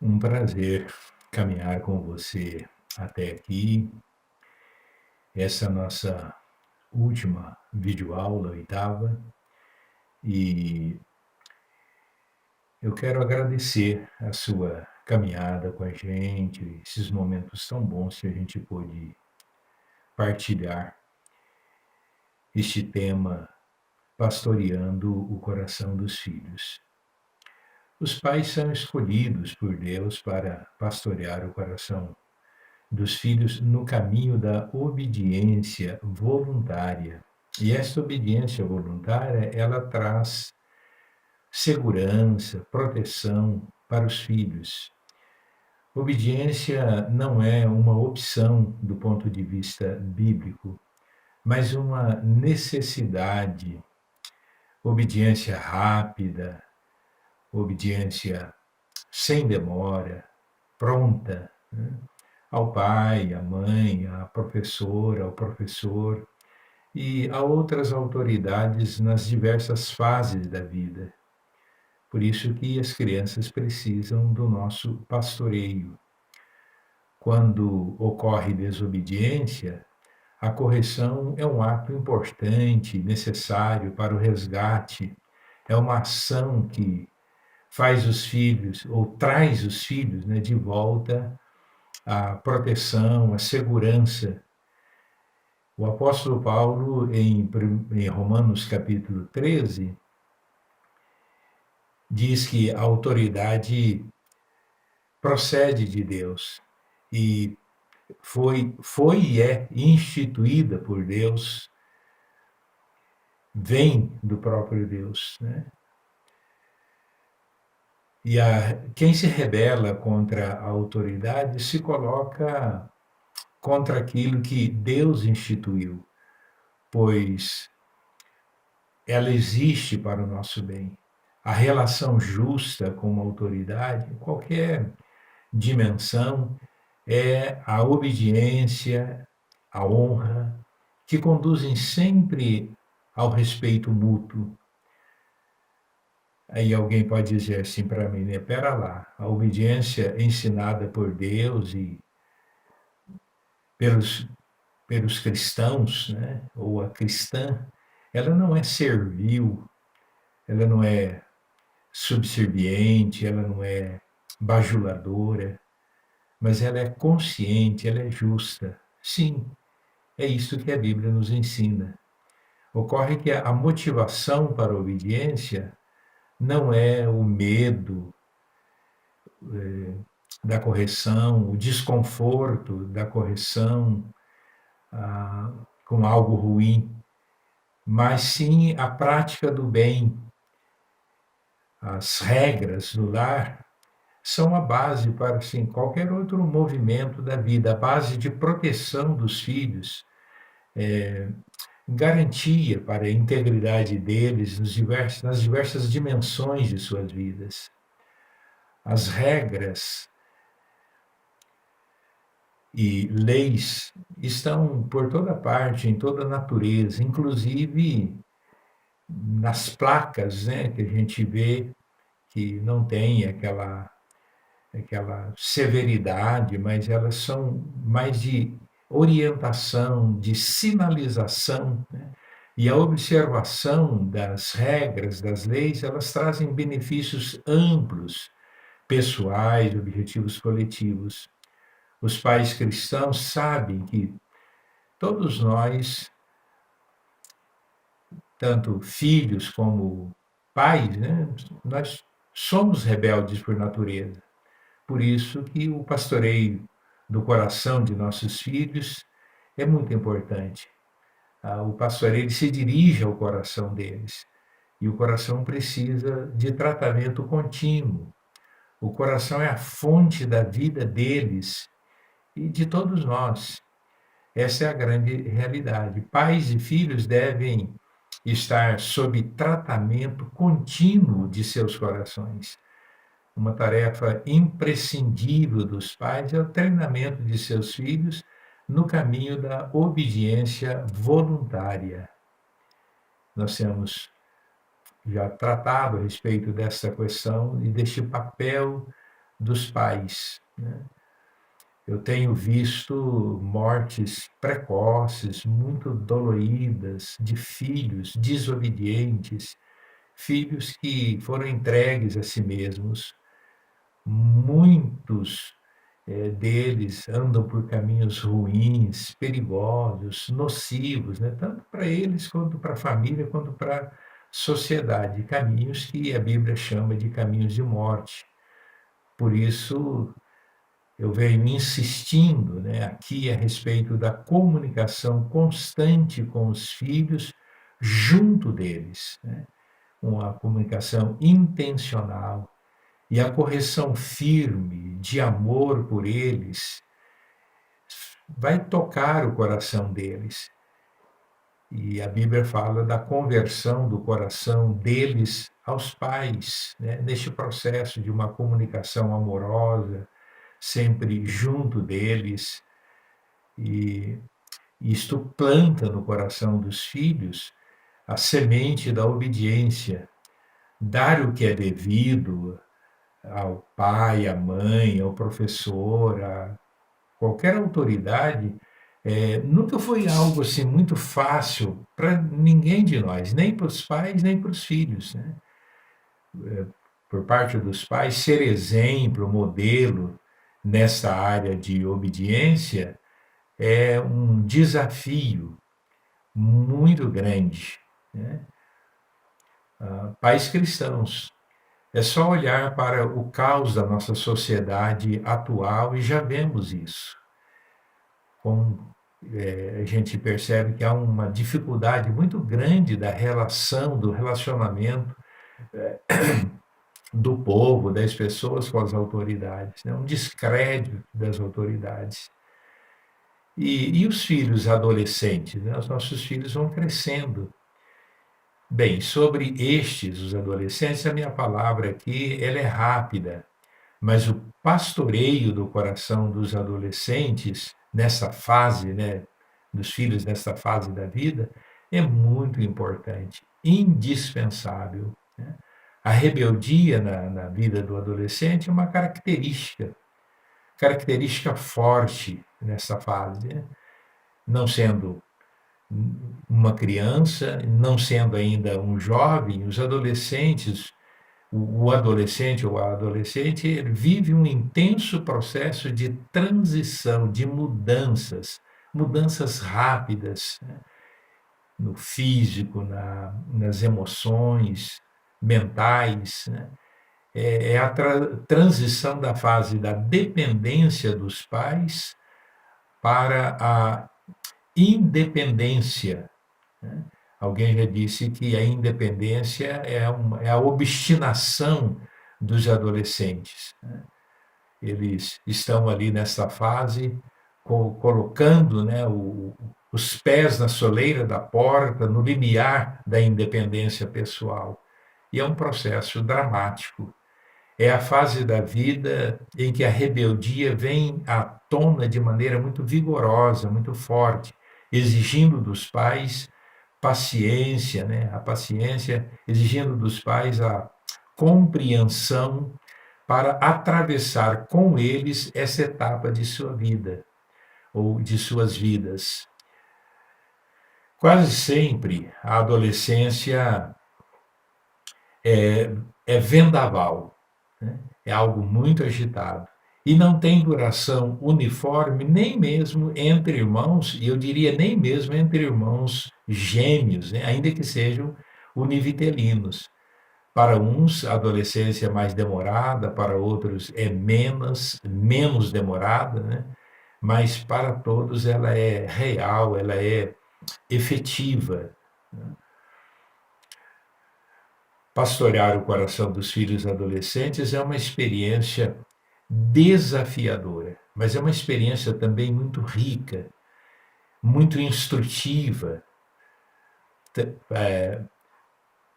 Um prazer caminhar com você até aqui. Essa é a nossa última videoaula, oitava, e eu quero agradecer a sua caminhada com a gente, esses momentos tão bons que a gente pôde partilhar este tema, pastoreando o coração dos filhos. Os pais são escolhidos por Deus para pastorear o coração dos filhos no caminho da obediência voluntária. E essa obediência voluntária, ela traz segurança, proteção para os filhos. Obediência não é uma opção do ponto de vista bíblico, mas uma necessidade. Obediência rápida, obediência sem demora, pronta, né? Ao pai, à mãe, à professora, ao professor e a outras autoridades nas diversas fases da vida. Por isso que as crianças precisam do nosso pastoreio. Quando ocorre desobediência, a correção é um ato importante, necessário para o resgate. É uma ação que faz os filhos, ou traz os filhos, né, de volta à proteção, à segurança. O apóstolo Paulo, em Romanos capítulo 13, diz que a autoridade procede de Deus e foi e é instituída por Deus, vem do próprio Deus, né? E quem se rebela contra a autoridade se coloca contra aquilo que Deus instituiu, pois ela existe para o nosso bem. A relação justa com uma autoridade, em qualquer dimensão, é a obediência, a honra, que conduzem sempre ao respeito mútuo. Aí alguém pode dizer assim para mim, né? Pera lá, a obediência ensinada por Deus e pelos, pelos cristãos, né? Ou a cristã, ela não é servil, ela não é subserviente, ela não é bajuladora, mas ela é consciente, ela é justa. Sim, é isso que a Bíblia nos ensina. Ocorre que a motivação para a obediência não é o medo da correção, o desconforto da correção com algo ruim, mas sim a prática do bem. As regras do lar são a base para, assim, qualquer outro movimento da vida, a base de proteção dos filhos, garantia para a integridade deles nas diversas dimensões de suas vidas. As regras e leis estão por toda parte, em toda a natureza, inclusive nas placas, né, que a gente vê que não tem aquela severidade, mas elas são mais de orientação, de sinalização, né? E a observação das regras, das leis, elas trazem benefícios amplos, pessoais, objetivos coletivos. Os pais cristãos sabem que todos nós, tanto filhos como pais, né, nós somos rebeldes por natureza. Por isso que o pastoreio do coração de nossos filhos é muito importante. O pastoreio se dirige ao coração deles e o coração precisa de tratamento contínuo. O coração é a fonte da vida deles e de todos nós. Essa é a grande realidade. Pais e filhos devem estar sob tratamento contínuo de seus corações. Uma tarefa imprescindível dos pais é o treinamento de seus filhos no caminho da obediência voluntária. Nós temos já tratado a respeito dessa questão e deste papel dos pais, né? Eu tenho visto mortes precoces, muito doloridas, de filhos desobedientes, filhos que foram entregues a si mesmos. Muitos deles andam por caminhos ruins, perigosos, nocivos, né? Tanto para eles, quanto para a família, quanto para a sociedade. Caminhos que a Bíblia chama de caminhos de morte. Por isso, eu venho insistindo, né, aqui a respeito da comunicação constante com os filhos, junto deles, né? Uma comunicação intencional e a correção firme de amor por eles vai tocar o coração deles. E a Bíblia fala da conversão do coração deles aos pais, né? Neste processo de uma comunicação amorosa, sempre junto deles, e isto planta no coração dos filhos a semente da obediência, dar o que é devido ao pai, à mãe, ao professor, a qualquer autoridade, nunca foi algo assim muito fácil para ninguém de nós, nem para os pais, nem para os filhos, né? Por parte dos pais, ser exemplo, modelo nessa área de obediência é um desafio muito grande, né? Pais cristãos, é só olhar para o caos da nossa sociedade atual e já vemos isso. Como a gente percebe que há uma dificuldade muito grande da relação, do relacionamento do povo, das pessoas com as autoridades, né? Um descrédito das autoridades. E os filhos adolescentes, né? Os nossos filhos vão crescendo. Bem, sobre estes, os adolescentes, a minha palavra aqui, ela é rápida, mas o pastoreio do coração dos adolescentes, nessa fase, né, dos filhos nessa fase da vida, é muito importante, indispensável, né? A rebeldia na vida do adolescente é uma característica forte nessa fase, né? Não sendo uma criança, não sendo ainda um jovem, os adolescentes, o adolescente ou a adolescente, ele vive um intenso processo de transição, de mudanças, mudanças rápidas, né? No físico, nas emoções, mentais, né? É a transição da fase da dependência dos pais para a independência, né? Alguém já disse que a independência é a obstinação dos adolescentes, né? Eles estão ali nessa fase, colocando, né, os pés na soleira da porta, no limiar da independência pessoal. E é um processo dramático. É a fase da vida em que a rebeldia vem à tona de maneira muito vigorosa, muito forte, exigindo dos pais paciência, né? A paciência, exigindo dos pais a compreensão para atravessar com eles essa etapa de sua vida ou de suas vidas. Quase sempre a adolescência é vendaval, né? É algo muito agitado. E não tem duração uniforme, nem mesmo entre irmãos, e eu diria nem mesmo entre irmãos gêmeos, né? Ainda que sejam univitelinos. Para uns, a adolescência é mais demorada, para outros é menos demorada, né? Mas para todos ela é real, ela é efetiva, né? Pastorear o coração dos filhos adolescentes é uma experiência desafiadora, mas é uma experiência também muito rica, muito instrutiva,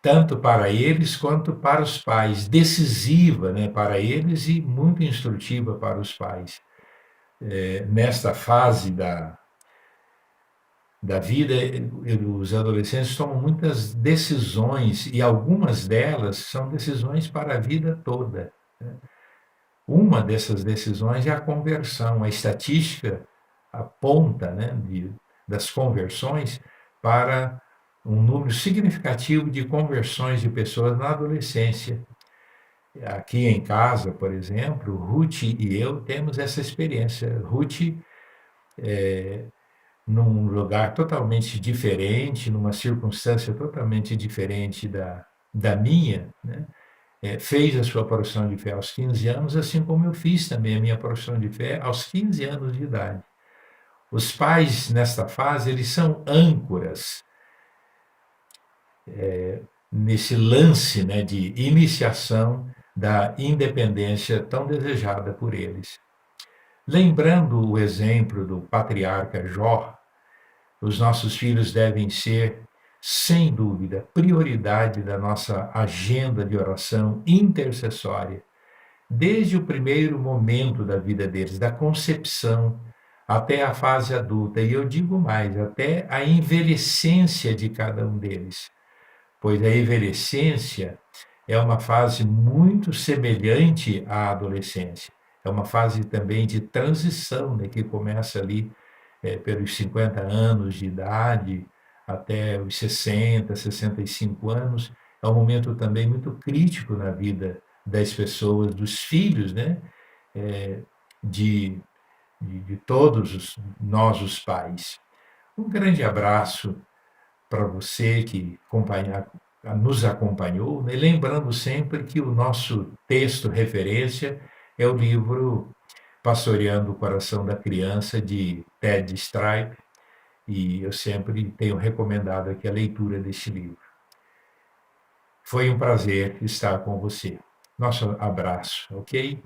tanto para eles quanto para os pais, decisiva, né, para eles e muito instrutiva para os pais. Nesta fase da vida, os adolescentes tomam muitas decisões e algumas delas são decisões para a vida toda, né? Uma dessas decisões é a conversão. A estatística aponta, né, das conversões para um número significativo de conversões de pessoas na adolescência. Aqui em casa, por exemplo, Ruth e eu temos essa experiência. Ruth, num lugar totalmente diferente, numa circunstância totalmente diferente da minha, né? Fez a sua profissão de fé aos 15 anos, assim como eu fiz também a minha profissão de fé aos 15 anos de idade. Os pais, nesta fase, eles são âncoras nesse lance, né, de iniciação da independência tão desejada por eles. Lembrando o exemplo do patriarca Jó, os nossos filhos devem ser, sem dúvida, prioridade da nossa agenda de oração intercessória, desde o primeiro momento da vida deles, da concepção até a fase adulta, e eu digo mais, até a envelhecência de cada um deles, pois a envelhecência é uma fase muito semelhante à adolescência. É uma fase também de transição, né, que começa ali pelos 50 anos de idade até os 60, 65 anos. É um momento também muito crítico na vida das pessoas, dos filhos, né? De, de todos nós, os pais. Um grande abraço para você que nos acompanhou, né? Lembrando sempre que o nosso texto referência é o livro Pastoreando o Coração da Criança, de Ted Stripe, e eu sempre tenho recomendado aqui a leitura deste livro. Foi um prazer estar com você. Nosso abraço, ok?